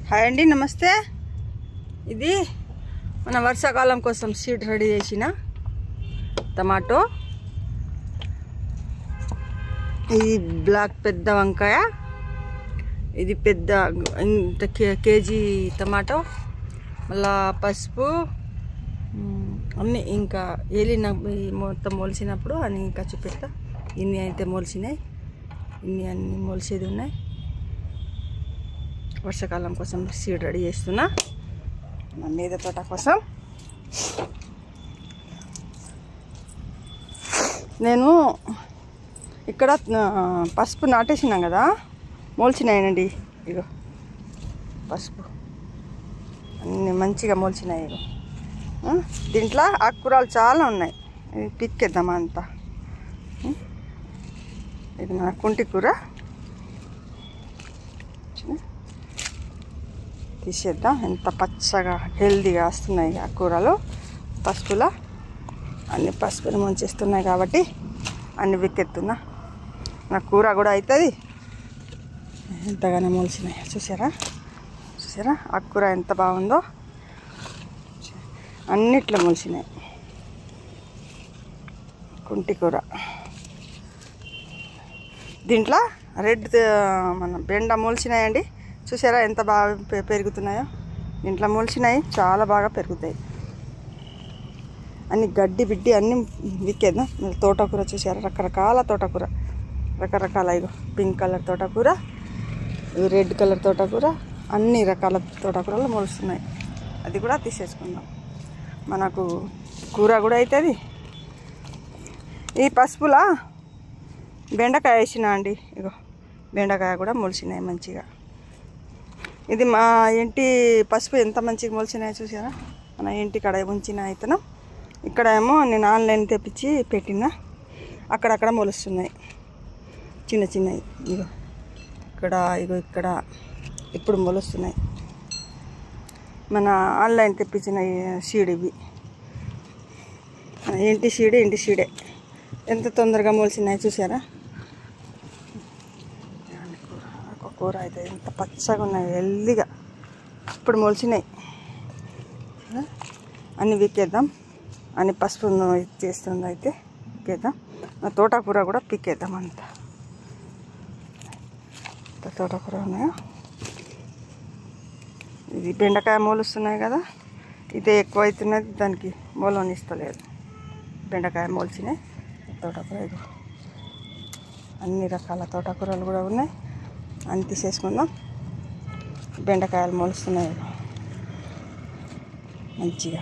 Hi అండి, నమస్తే. ఇది మన వర్షాకాలం కోసం సీడ్ రెడీ చేసిన టమాటో. ఇది బ్లాక్ పెద్ద వంకాయ, ఇది పెద్ద కేజీ టమాటో, మళ్ళా పసుపు అన్నీ ఇంకా ఏలిన మొత్తం మొలిసినప్పుడు అని ఇంకా చూపిస్తా. ఇన్ని అయితే మొలిసినాయి, ఇన్ని అన్నీ మొలిసేది ఉన్నాయి. వర్షాకాలం కోసం సీడ్ రెడీ చేస్తున్నా నా మీద తోట కోసం. నేను ఇక్కడ పసుపు నాటేసినాం కదా, మొలిచినాయనండి. ఇగో పసుపు అన్నీ మంచిగా మొలిచినాయి. ఇగో దీంట్లో ఆకుకూరలు చాలా ఉన్నాయి. ఇది పిక్కేద్దామా అంతా. ఇది మన కుంటి కూర తీసేద్దాం. ఎంత పచ్చగా హెల్దీగా వస్తున్నాయి ఆ కూరలు. పసుపులో అన్ని పసుపులు ముంచేస్తున్నాయి కాబట్టి అన్ని విక్కెత్తున్నా. నా కూర కూడా అవుతుంది. ఎంతగానో మొలిసినాయి చూసారా, చూసారా ఆ కూర ఎంత బాగుందో. అన్నిట్లో మొలిసినాయి. కుంటి కూర. దీంట్లో రెడ్ మన బెండ మొలిసినాయండి. చూసారా ఎంత బాగా పెరుగుతున్నాయో. ఇంట్లో మొలిచినాయి, చాలా బాగా పెరుగుతాయి. అన్ని గడ్డి బిడ్డి అన్నీ విక్కేద్దాం. తోటకూర చూసారా, రకరకాల తోటకూర, రకరకాల. ఇగో పింక్ కలర్ తోటకూర, రెడ్ కలర్ తోటకూర, అన్ని రకాల తోటకూరలు మొలుస్తున్నాయి. అది కూడా తీసేసుకుందాం, మనకు కూర కూడా అవుతుంది. ఈ పసుపులా బెండకాయ వేసిన అండి. ఇగో బెండకాయ కూడా మొలిసినాయి మంచిగా. ఇది మా ఇంటి పసుపు ఎంత మంచిగా మొలిసినాయో చూసారా. మన ఇంటి కాడ ఉంచిన ఇతను. ఇక్కడ ఏమో నేను ఆన్లైన్ తెప్పించి పెట్టినా. అక్కడక్కడ మొలుస్తున్నాయి చిన్న చిన్నవి. ఇగో ఇక్కడ, ఇగో ఇక్కడ ఇప్పుడు మొలుస్తున్నాయి. మన ఆన్లైన్ తెప్పించిన సీడ్ ఇవి. ఇంటి సీడే ఎంత తొందరగా మొలిసినాయి చూసారా. కూర అయితే ఎంత పచ్చగా ఉన్నాయి, హెల్దీగా. ఇప్పుడు మొలిచినాయి. అన్నీ విక్కేద్దాం. అన్ని పసుపు చేస్తుంది అయితే విక్కేద్దాం. తోటకూర కూడా పిక్కేద్దాం. అంత తోటకూర ఉన్నాయో. ఇది బెండకాయ మొలుస్తున్నాయి కదా, ఇదే ఎక్కువ అవుతున్నది, దానికి మొలనిస్తలేదు. బెండకాయ మొలిచినాయి. తోటకూర ఇది అన్ని రకాల తోటకూరలు కూడా ఉన్నాయి. అన్ని తీసేసుకుందాం. బెండకాయలు మొలుస్తున్నాయి మంచిగా.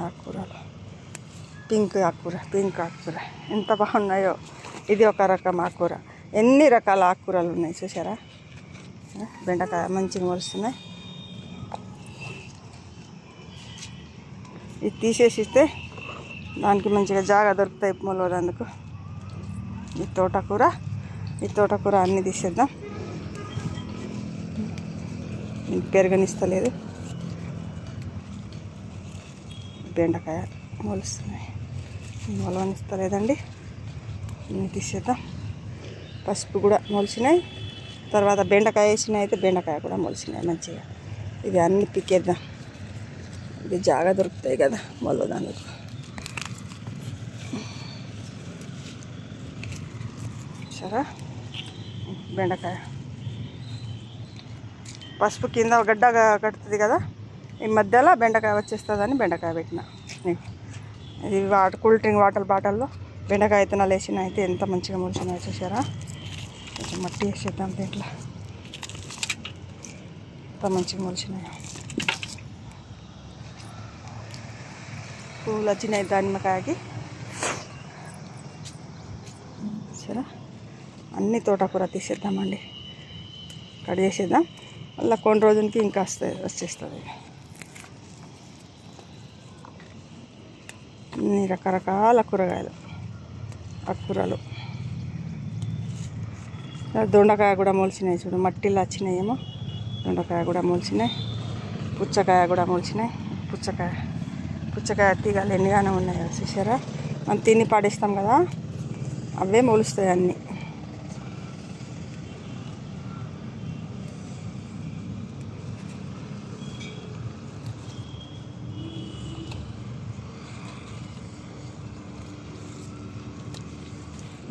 ఆకుకూరలు పింక్ ఆకుకూర ఎంత బాగున్నాయో. ఇది ఒక రకం ఆకుకూర. ఎన్ని రకాల ఆకుకూరలు ఉన్నాయి చూసారా. బెండకాయ మంచిగా మొలుస్తున్నాయి. ఇది తీసేసిస్తే దానికి మంచిగా జాగా దొరుకుతాయి మొలవడానికి. ఈ తోటకూర అన్నీ తీసేద్దాం. పెరగనిస్తలేదు. బెండకాయ మొలుస్తున్నాయి, మొలవనిస్తలేదండి. ఇన్ని తీసేద్దాం. పసుపు కూడా మొలిచినాయి. తర్వాత బెండకాయ వేసినాయి అయితే బెండకాయ కూడా మొలిచినాయి మంచిగా. ఇది అన్నీ పిక్కేద్దాం. ఇది జాగా దొరుకుతాయి కదా మొలవడానికి. సరే, బెండకాయ పసుపు కింద గడ్డ కడుతుంది కదా, ఈ మధ్యలో బెండకాయ వచ్చేస్తుందని బెండకాయ పెట్టిన. ఇది కూల్ డ్రింక్ బాటిల్లో బెండకాయ విత్తనాలు వేసిన అయితే ఎంత మంచిగా మొలిచినాయో చూసారా. కొంచెం మట్టి వేసేద్దాం దీంట్లో. ఎంత మంచిగా మొలిచినాయో. పువ్వులు వచ్చినాయి దానిమ్మకాయకి. సరే, అన్ని తోటకూర తీసేద్దామండి. కట్ చేసేద్దాం. మళ్ళీ కొన్ని రోజులకి ఇంకా వచ్చేస్తుంది. అన్ని రకరకాల కూరగాయలు, ఆకుకూరలు. దొండకాయ కూడా మొలిచినాయి చూడు, మట్టిలో వచ్చినాయేమో. దొండకాయ కూడా మొలిచినాయి. పుచ్చకాయ కూడా మొలిచినాయి. పుచ్చకాయ తీగలు ఎన్నిగానే ఉన్నాయో చూసారా. మనం తిని పాడేస్తాం కదా, అవే మొలుస్తాయి అన్నీ.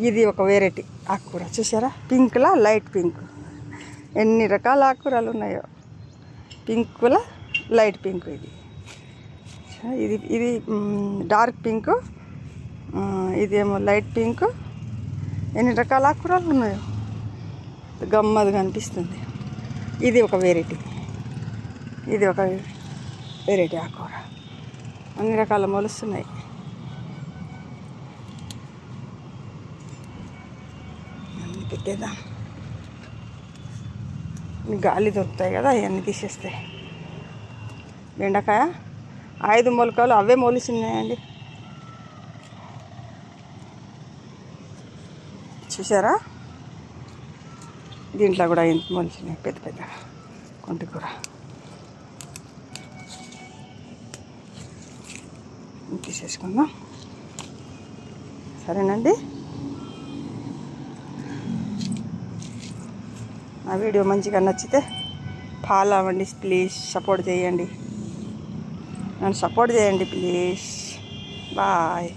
ఇది ఒక వెరైటీ ఆకుకూర చూసారా, పింక్లా లైట్ పింక్. ఎన్ని రకాల ఆకుకూరలు ఉన్నాయో. పింకుల లైట్ పింక్. ఇది ఇది డార్క్ పింక్, ఇదేమో లైట్ పింక్. ఎన్ని రకాల ఆకుకూరలు ఉన్నాయో గమ్మత్తుగా కనిపిస్తుంది. ఇది ఒక వెరైటీ. ఇది ఒక వెరైటీ ఆకుకూర. అన్ని రకాల మొలుస్తున్నాయి. అన్నీ పెట్టేద్దాం. గాలి దొరుకుతాయి కదా, అవన్నీ తీసేస్తాయి. బెండకాయ 5 మొలకలు అవే మొలిసినాయండి. చూసారా, దీంట్లో కూడా ఎంత మొలిసినాయి పెద్ద పెద్ద కొంటి కూర. తీసేసుకుందాం. సరేనండి, నా వీడియో మంచిగా నచ్చితే ఫాలో అవ్వండి ప్లీజ్. సపోర్ట్ చేయండి, నన్ను సపోర్ట్ చేయండి ప్లీజ్. బాయ్.